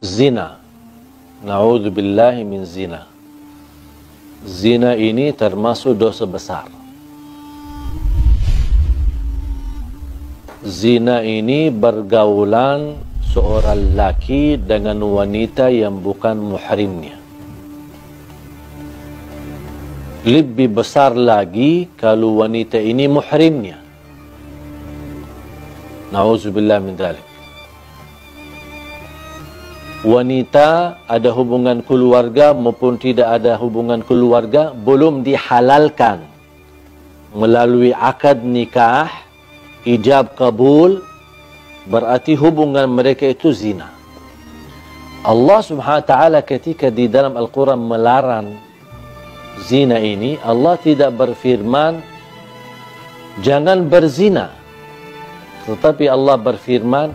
Zina. Na'udzubillahi min zina. Zina ini termasuk dosa besar. Zina ini bergaulan seorang laki dengan wanita yang bukan muhrimnya. Lebih besar lagi kalau wanita ini muhrimnya. Na'udzubillah min dzalik. Wanita ada hubungan keluarga maupun tidak ada hubungan keluarga belum dihalalkan melalui akad nikah, ijab kabul, berarti hubungan mereka itu zina. Allah Subhanahu wa taala ketika di dalam Al-Quran melarang zina ini, Allah tidak berfirman jangan berzina, tetapi Allah berfirman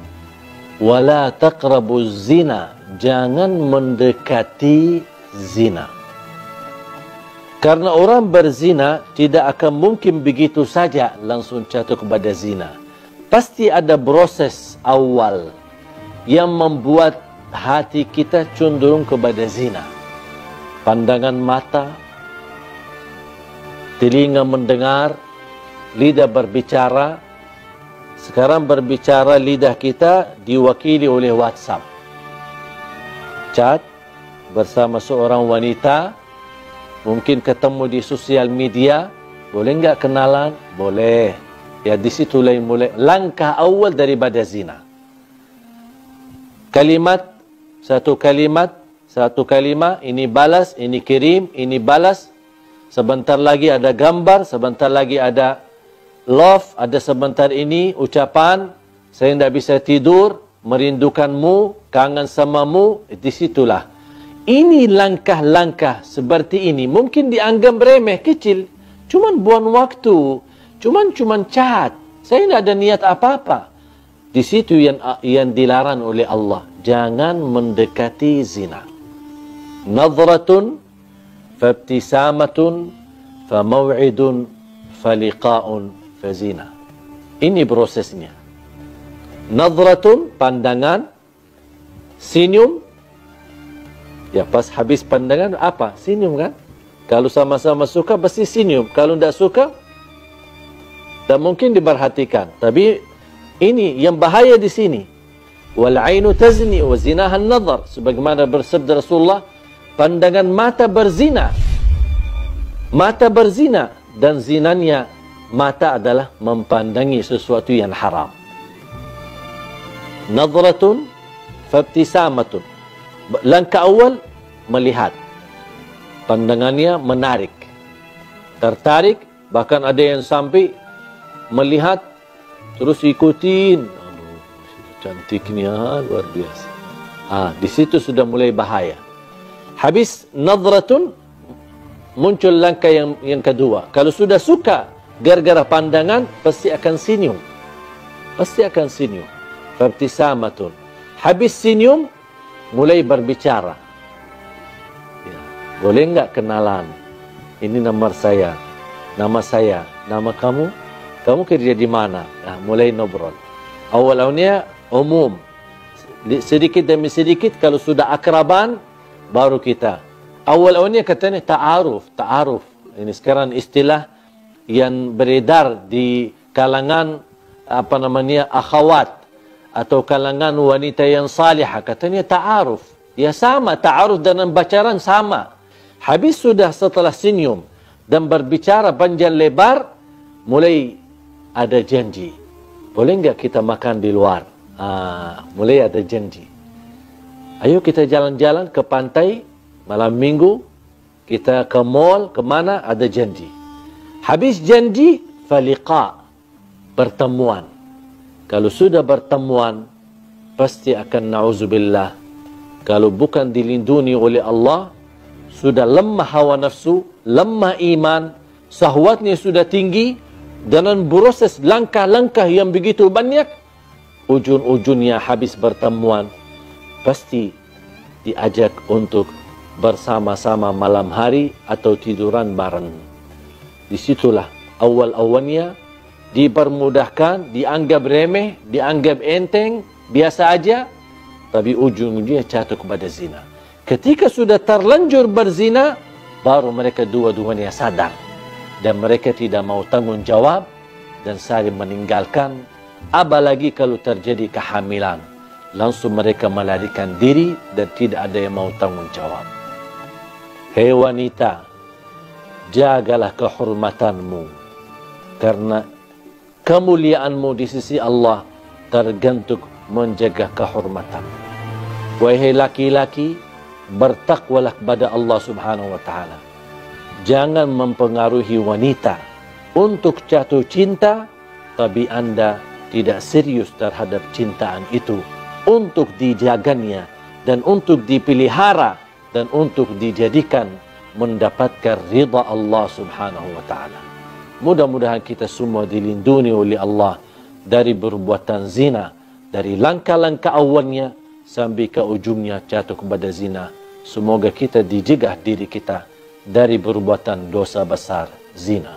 wala taqrabuz zina, jangan mendekati zina. Karena orang berzina tidak akan mungkin begitu saja langsung jatuh kepada zina. Pasti ada proses awal yang membuat hati kita cenderung kepada zina. Pandangan mata, telinga mendengar, lidah berbicara. Sekarang berbicara lidah kita diwakili oleh WhatsApp. Chat bersama seorang wanita, mungkin ketemu di sosial media, boleh enggak kenalan? Boleh. Ya di situ mulai langkah awal daripada zina. Kalimat, satu kalimat, ini balas, ini kirim, ini balas. Sebentar lagi ada gambar, sebentar lagi ada love, ada sebentar ini ucapan, saya tidak bisa tidur, merindukanmu, kangen samamu, di situlah. Ini langkah-langkah seperti ini mungkin dianggap remeh, kecil, cuman buang waktu, cuman chat, saya tidak ada niat apa-apa. Di situ yang dilarang oleh Allah, jangan mendekati zina. Nadratun fabtisamatun famaw'idun faliqa'un fazina. Ini prosesnya. Nadratun, pandangan, senyum. Ya pas habis pandangan apa? Senyum kan? Kalau sama-sama suka pasti senyum. Kalau tidak suka, tak mungkin diperhatikan. Tapi ini yang bahaya di sini. Wal ainu tazni wa zinaha an-nadhar. Sebagaimana bersabda Rasulullah, pandangan mata berzina. Mata berzina dan zinanya mata adalah mempandangi sesuatu yang haram. Nadratun fabtisamatun. Langkah awal melihat. Pandangannya menarik. Tertarik, bahkan ada yang sampai melihat terus ikutin. Aduh, cantiknya luar biasa. Di situ sudah mulai bahaya. Habis nadratun, muncul langkah yang kedua. Kalau sudah suka gara-gara pandangan, pasti akan senyum. Pasti akan senyum. Fabtisamatun. Habis senyum, mulai berbicara. Ya. Boleh enggak kenalan? Ini nomor saya. Nama saya. Nama kamu? Kamu kerja di mana? Mulai ngobrol. Awalnya umum. Sedikit demi sedikit, kalau sudah akraban, baru kita. Awalnya katanya ta'aruf. Ta'aruf. Ini sekarang istilah yang beredar di kalangan akhwat atau kalangan wanita yang salihah, katanya ta'aruf. Ya sama, ta'aruf dan pacaran sama. Habis sudah setelah senyum dan berbicara panjang lebar, mulai ada janji. Boleh enggak kita makan di luar? Mulai ada janji. Ayo kita jalan-jalan ke pantai malam minggu, kita ke mall, kemana, ada janji. Habis janji, faliqa, pertemuan. Kalau sudah bertemuan, pasti akan na'udzubillah. Kalau bukan dilindungi oleh Allah, sudah lemah hawa nafsu, lemah iman, syahwatnya sudah tinggi, dan proses langkah-langkah yang begitu banyak, ujung-ujungnya habis bertemuan, pasti diajak untuk bersama-sama malam hari atau tiduran bareng. Disitulah awal-awalnya dipermudahkan, dianggap remeh, dianggap enteng, biasa aja. tapi ujung-ujungnya jatuh kepada zina. Ketika sudah terlanjur berzina, baru mereka dua-duanya sadar. Dan mereka tidak mau tanggung jawab dan saling meninggalkan. Apalagi kalau terjadi kehamilan. Langsung mereka melarikan diri dan tidak ada yang mau tanggung jawab. Hei wanita, jagalah kehormatanmu. Karena kemuliaanmu di sisi Allah tergantung menjaga kehormatan. Wahai laki-laki, bertakwalah kepada Allah Subhanahu wa taala. Jangan mempengaruhi wanita untuk jatuh cinta, tapi Anda tidak serius terhadap cintaan itu untuk dijaganya dan untuk dipelihara dan untuk dijadikan mendapatkan ridha Allah Subhanahu wa taala. Mudah-mudahan kita semua dilindungi oleh Allah dari perbuatan zina, dari langkah-langkah awalnya sampai ke ujungnya jatuh kepada zina. Semoga kita dijegah diri kita dari perbuatan dosa besar zina.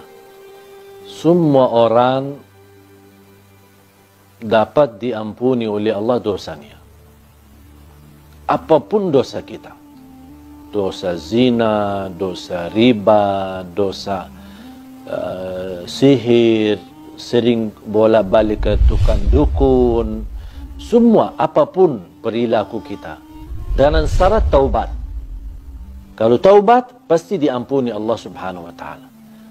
Semua orang dapat diampuni oleh Allah dosanya. Apapun dosa kita. Dosa zina, dosa riba, dosa sihir, sering bolak-balik ke tukang dukun, semua apapun perilaku kita dengan syarat taubat. Kalau taubat pasti diampuni Allah Subhanahu wa taala.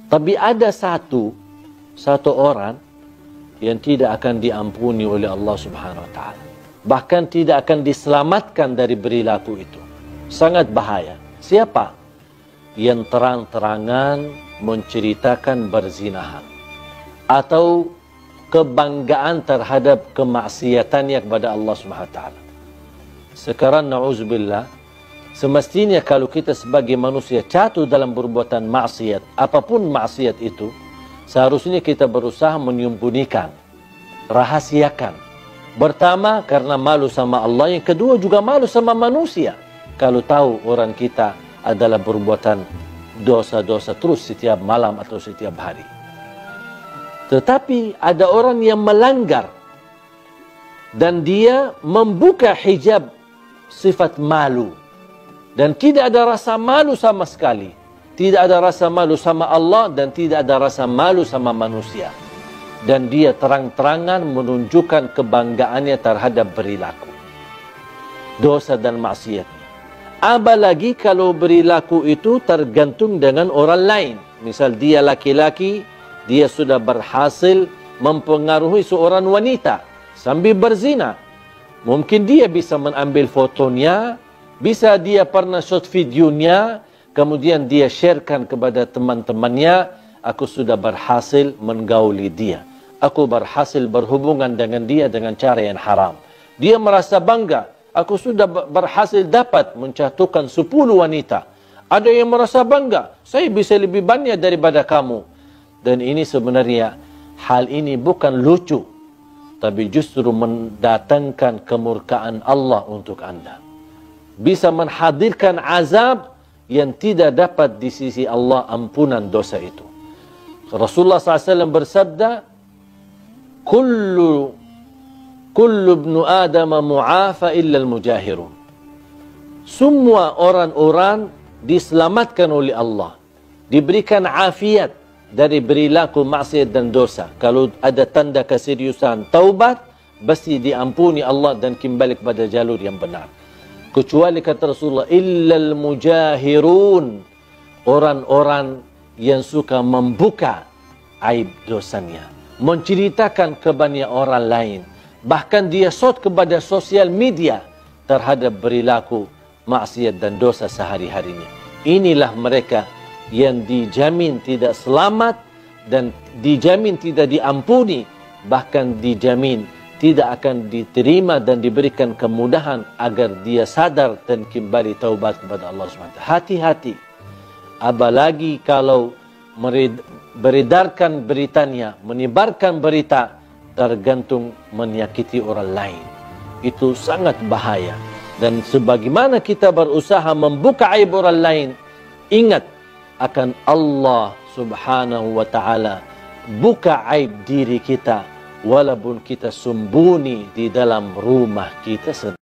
Tapi ada satu orang yang tidak akan diampuni oleh Allah Subhanahu wa taala. Bahkan tidak akan diselamatkan dari perilaku itu. Sangat bahaya. Siapa? Yang terang-terangan menceritakan berzinahan atau kebanggaan terhadap kemaksiatannya kepada Allah Subhanahu wa taala. Sekarang na'udzubillah, semestinya kalau kita sebagai manusia jatuh dalam perbuatan maksiat, apapun maksiat itu, seharusnya kita berusaha menyembunyikan, rahasiakan. Pertama, karena malu sama Allah. Yang kedua, juga malu sama manusia. Kalau tahu orang kita adalah perbuatan dosa-dosa terus setiap malam atau setiap hari. Tetapi ada orang yang melanggar dan dia membuka hijab sifat malu. Dan tidak ada rasa malu sama sekali. Tidak ada rasa malu sama Allah dan tidak ada rasa malu sama manusia. Dan dia terang-terangan menunjukkan kebanggaannya terhadap perilaku dosa dan maksiatnya. Apalagi kalau perilaku itu tergantung dengan orang lain. Misal dia laki-laki, dia sudah berhasil mempengaruhi seorang wanita sambil berzina. Mungkin dia bisa mengambil fotonya, bisa dia pernah shot videonya, kemudian dia sharekan kepada teman-temannya, aku sudah berhasil menggauli dia. Aku berhasil berhubungan dengan dia dengan cara yang haram. Dia merasa bangga. Aku sudah berhasil dapat menjatuhkan 10 wanita. Ada yang merasa bangga. Saya bisa lebih banyak daripada kamu. Dan ini sebenarnya, hal ini bukan lucu. Tapi justru mendatangkan kemurkaan Allah untuk Anda. Bisa menghadirkan azab yang tidak dapat di sisi Allah ampunan dosa itu. Rasulullah SAW bersabda, Kullu ibnu Adam mu'afa illa al-mujahirun. Semua orang-orang diselamatkan oleh Allah. Diberikan afiat dari perilaku maksiat dan dosa. Kalau ada tanda keseriusan taubat, pasti diampuni Allah dan kembali kepada jalur yang benar. Kecuali kata Rasulullah, illa al-mujahirun. Orang-orang yang suka membuka aib dosanya. Menceritakan kepada orang lain. Bahkan dia shot kepada sosial media terhadap perilaku maksiat dan dosa sehari-harinya. Inilah mereka yang dijamin tidak selamat dan dijamin tidak diampuni. Bahkan dijamin tidak akan diterima dan diberikan kemudahan agar dia sadar dan kembali taubat kepada Allah SWT. Hati-hati. Apalagi kalau beredarkan beritanya, menyebarkan berita, tergantung menyakiti orang lain. Itu sangat bahaya. Dan sebagaimana kita berusaha membuka aib orang lain, ingat akan Allah Subhanahu wa ta'ala buka aib diri kita walaupun kita sembunyi di dalam rumah kita sendiri.